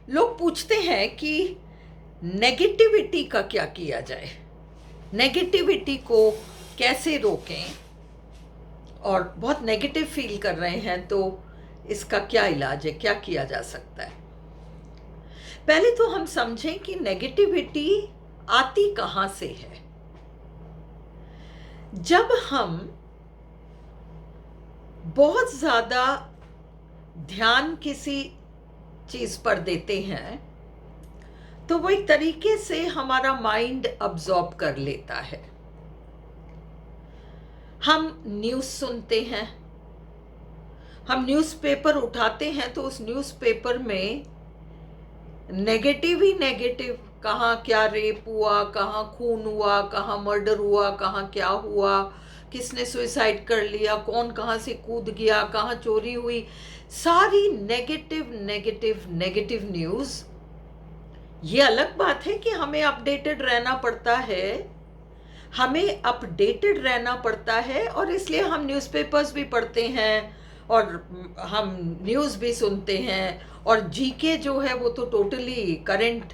लोग पूछते हैं कि नेगेटिविटी का क्या किया जाए, नेगेटिविटी को कैसे रोकें, और बहुत नेगेटिव फील कर रहे हैं तो इसका क्या इलाज है, क्या किया जा सकता है। पहले तो हम समझें कि नेगेटिविटी आती कहाँ से है। जब हम बहुत ज़्यादा ध्यान किसी चीज़ पर देते हैं तो वो एक तरीके से हमारा माइंड अब्जॉर्ब कर लेता है। हम न्यूज़ सुनते हैं, हम न्यूज़पेपर उठाते हैं तो उस न्यूज़पेपर में नेगेटिव ही नेगेटिव, कहाँ क्या रेप हुआ, कहाँ खून हुआ, कहाँ मर्डर हुआ, कहाँ क्या हुआ, किसने सुसाइड कर लिया, कौन कहाँ से कूद गया, कहाँ चोरी हुई, सारी नेगेटिव नेगेटिव नेगेटिव न्यूज़। ये अलग बात है कि हमें अपडेटेड रहना पड़ता है, हमें अपडेटेड रहना पड़ता है और इसलिए हम न्यूज़पेपर्स भी पढ़ते हैं और हम न्यूज़ भी सुनते हैं, और जीके जो है वो तो टोटली करंट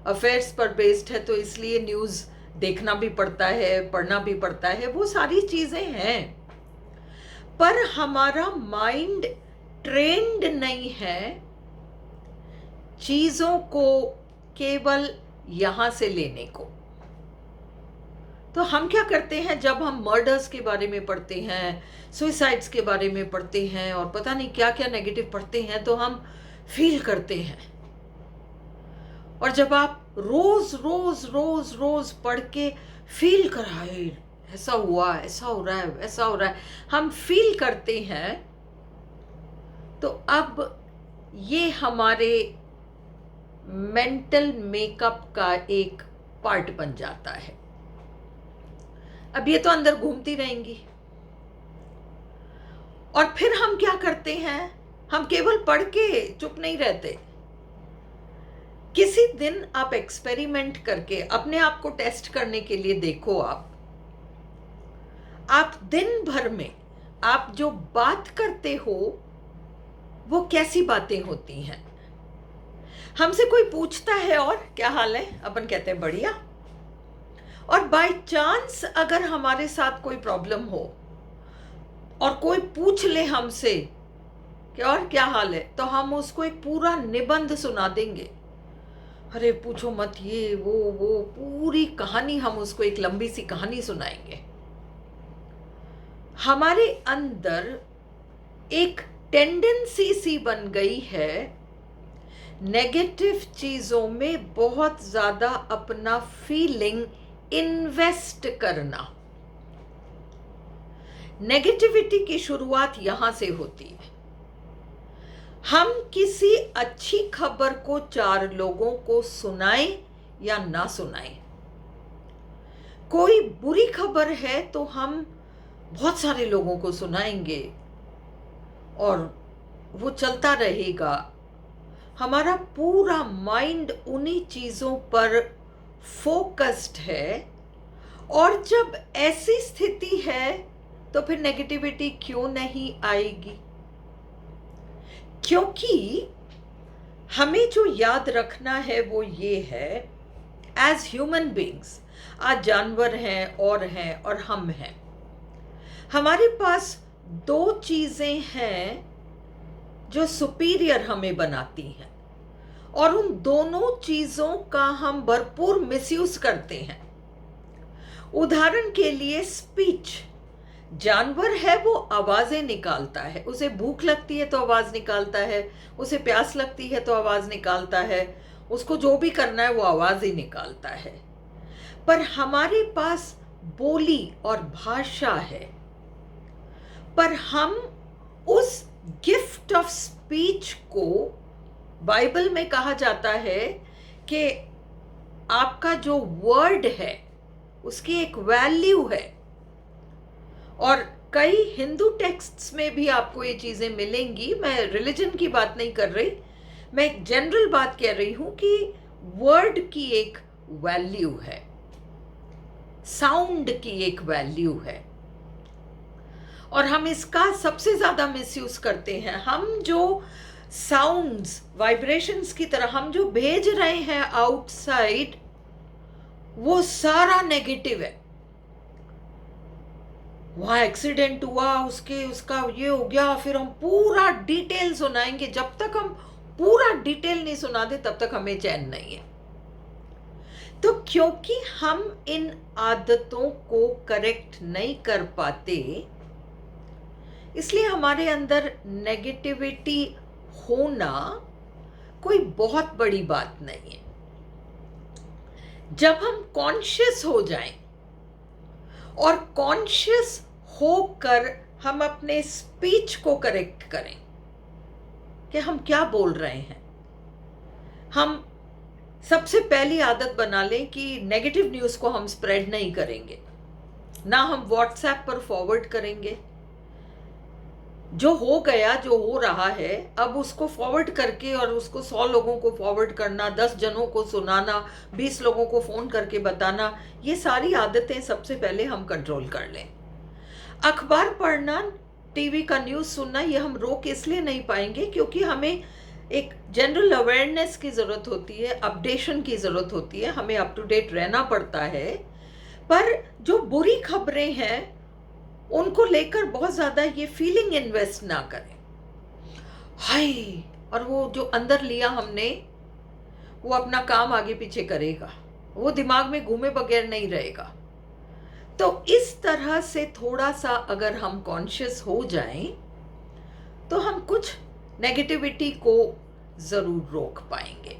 अफेयर्स पर बेस्ड है, तो इसलिए न्यूज़ देखना भी पड़ता है, पढ़ना भी पड़ता है, वो सारी चीज़ें हैं। पर हमारा माइंड ट्रेंड नहीं है चीज़ों को केवल यहाँ से लेने को। तो हम क्या करते हैं, जब हम मर्डर्स के बारे में पढ़ते हैं, सुसाइड्स के बारे में पढ़ते हैं और पता नहीं क्या क्या नेगेटिव पढ़ते हैं, तो हम फील करते हैं। और जब आप रोज रोज रोज रोज पढ़ के फील कराए, ऐसा हुआ, ऐसा हो रहा है, ऐसा हो रहा है, हम फील करते हैं, तो अब ये हमारे मेंटल मेकअप का एक पार्ट बन जाता है। अब ये तो अंदर घूमती रहेंगी और फिर हम क्या करते हैं, हम केवल पढ़ के चुप नहीं रहते। किसी दिन आप एक्सपेरिमेंट करके अपने आप को टेस्ट करने के लिए देखो, आप दिन भर में आप जो बात करते हो वो कैसी बातें होती हैं। हमसे कोई पूछता है और क्या हाल है, अपन कहते हैं बढ़िया, और बाय चांस अगर हमारे साथ कोई प्रॉब्लम हो और कोई पूछ ले हमसे कि और क्या हाल है, तो हम उसको एक पूरा निबंध सुना देंगे। अरे पूछो मत, ये वो पूरी कहानी, हम उसको एक लंबी सी कहानी सुनाएंगे। हमारे अंदर एक टेंडेंसी सी बन गई है नेगेटिव चीजों में बहुत ज्यादा अपना फीलिंग इन्वेस्ट करना। नेगेटिविटी की शुरुआत यहां से होती है। हम किसी अच्छी खबर को 4 लोगों को सुनाएं या ना सुनाएं, कोई बुरी खबर है तो हम बहुत सारे लोगों को सुनाएंगे और वो चलता रहेगा। हमारा पूरा माइंड उन्हीं चीजों पर फोकस्ड है, और जब ऐसी स्थिति है तो फिर नेगेटिविटी क्यों नहीं आएगी? क्योंकि हमें जो याद रखना है वो ये है, एज ह्यूमन बीइंग्स, आज जानवर हैं और हम हैं, हमारे पास 2 चीजें हैं जो सुपीरियर हमें बनाती हैं, और उन दोनों चीजों का हम भरपूर मिसयूज करते हैं। उदाहरण के लिए स्पीच, जानवर है वो आवाजें निकालता है, उसे भूख लगती है तो आवाज निकालता है, उसे प्यास लगती है तो आवाज निकालता है, उसको जो भी करना है वो आवाज ही निकालता है। पर हमारे पास बोली और भाषा है, पर हम उस गिफ्ट ऑफ स्पीच को, बाइबल में कहा जाता है कि आपका जो वर्ड है उसकी एक वैल्यू है, और कई हिंदू टेक्स्ट्स में भी आपको ये चीजें मिलेंगी। मैं रिलीजन की बात नहीं कर रही, मैं एक जनरल बात कह रही हूं कि वर्ड की एक वैल्यू है, साउंड की एक वैल्यू है, और हम इसका सबसे ज्यादा मिसयूज करते हैं। हम जो साउंड्स, वाइब्रेशंस की तरह हम जो भेज रहे हैं आउटसाइड, वो सारा नेगेटिव है। वहां एक्सीडेंट हुआ, उसका ये हो गया, फिर हम पूरा डिटेल सुनाएंगे। जब तक हम पूरा डिटेल नहीं सुनाते तब तक हमें चैन नहीं है। तो क्योंकि हम इन आदतों को करेक्ट नहीं कर पाते, इसलिए हमारे अंदर नेगेटिविटी होना कोई बहुत बड़ी बात नहीं है। जब हम कॉन्शियस हो जाएं और कॉन्शियस होकर हम अपने स्पीच को करेक्ट करें कि हम क्या बोल रहे हैं, हम सबसे पहली आदत बना लें कि नेगेटिव न्यूज़ को हम स्प्रेड नहीं करेंगे, ना हम व्हाट्सएप पर फॉरवर्ड करेंगे। जो हो गया, जो हो रहा है, अब उसको फॉरवर्ड करके और उसको 100 लोगों को फॉरवर्ड करना, 10 जनों को सुनाना, 20 लोगों को फ़ोन करके बताना, ये सारी आदतें सबसे पहले हम कंट्रोल कर लें। अखबार पढ़ना, टीवी का न्यूज़ सुनना, ये हम रोक इसलिए नहीं पाएंगे क्योंकि हमें एक जनरल अवेयरनेस की ज़रूरत होती है, अपडेशन की ज़रूरत होती है, हमें अप टू डेट रहना पड़ता है। पर जो बुरी खबरें हैं उनको लेकर बहुत ज़्यादा ये फीलिंग इन्वेस्ट ना करें, हाय, और वो जो अंदर लिया हमने वो अपना काम आगे पीछे करेगा, वो दिमाग में घूमे बगैर नहीं रहेगा। तो इस तरह से थोड़ा सा अगर हम कॉन्शियस हो जाएं तो हम कुछ नेगेटिविटी को ज़रूर रोक पाएंगे।